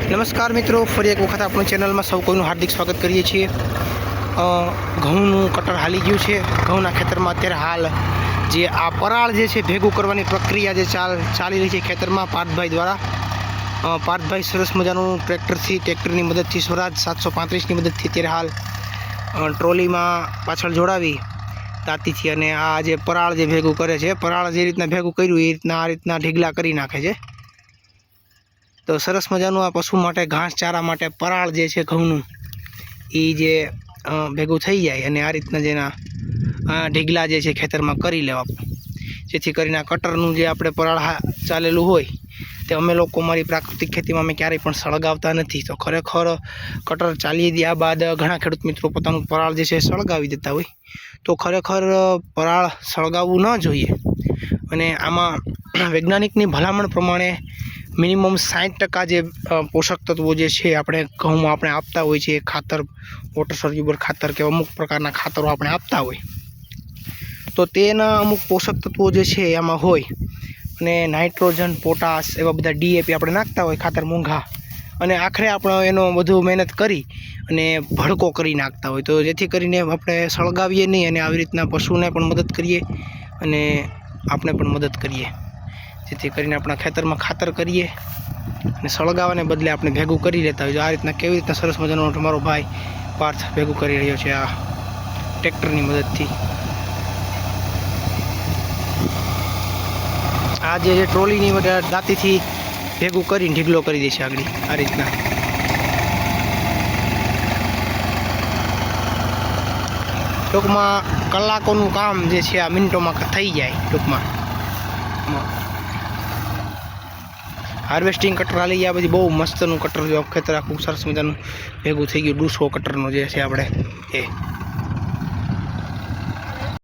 नमस्कार मित्रों, फरी एक वखत अपनी चेनल में सौ कोईનું हार्दिक स्वागत करीए छीए। घऊंનું कटर हाली गयुं छे। घऊंના ખેતરમાં અત્યારે हाल जे आ पराळ जे छे भेगुं करवानी प्रक्रिया जे चाली रही है खेतर में पार्थभाई द्वारा। पार्थभाई सरस मजानुं ट्रेक्टरनी मददथी स्वराज 735 ની मददथी अत्यारे हाल ट्रोली में पाछळ जोड़ावी तातीथी अने आ जे पराळ जे भेगुं करे छे, पराळ जे रीतना भेगुं कर्युं ए रीतना आ रीतना ढीगला करी नाखे छे। तो सरस मजानुं आ पशु माटे घास चारा माटे पराळ जे छे घऊंनुं ए जे भेगुं थई जाय अने आ रीतना जेना ढीगला जे छे खेतरमां करी लेवा, जेथी करीने कटरनुं जे आपणे पराळ चालेलुं होय ते अमे लोको मारी प्राकृतिक खेतीमां अमे क्यारेय पण सळगावता नथी। तो खरेखर कटर चाली दिया बाद घणा खेडूत मित्रों पोतानुं पराळ जे छे सळगावी देता होय, तो खरेखर पराळ सळगावવું न जोईए। अने आमां वैज्ञानिकनी भलामण प्रमाणे मिनिमम 60% जे पोषक तत्वों जे छे आपणे घऊंमां आपणे आपता होय छे, खातर वोटर सोल्युबल खातर के अमुक प्रकारना खातरो आपणे आपता होय तो तेना अमुक पोषक तत्वों जे छे आमां होय अने नाइट्रोजन पोटाश एवा बधा डीएपी आपणे नाखता होय खातर मोंघा अने आखरे आपणे एनो बधु मेहनत करी अने भड़को करी नाखता होय। तो जेथी करीने आपणे सळगावीए नहीं अने आवी रीतना पशुने पण मदद करीए अने आपणे पण मदद करीए, जेथी करीने अपना खेतर में खातर करिए अने सळगावाने बदले आपणे भेगुं करी लेता होय। आ रीतना केवी रीतना सरस मजानो तमारो भाई पार्थ भेगुं करी रह्यो छे आ ट्रेक्टरनी मददथी। आ जे ट्रोलीनी दांतीथी भेगुं करीने ढीगलो करी देशे आगळी आ रीतना। टूंकमां कलाकोनुं काम जे छे आ मिनिटोमां थई जाय। टूंकमां हार्वेस्टिंग कटर हाली गया पछी बहु मस्तनु कटर जो खेतर आखुं सरस मजानुं भेगुं थई गयुं। 200 कटरनो जे छे आपणे ए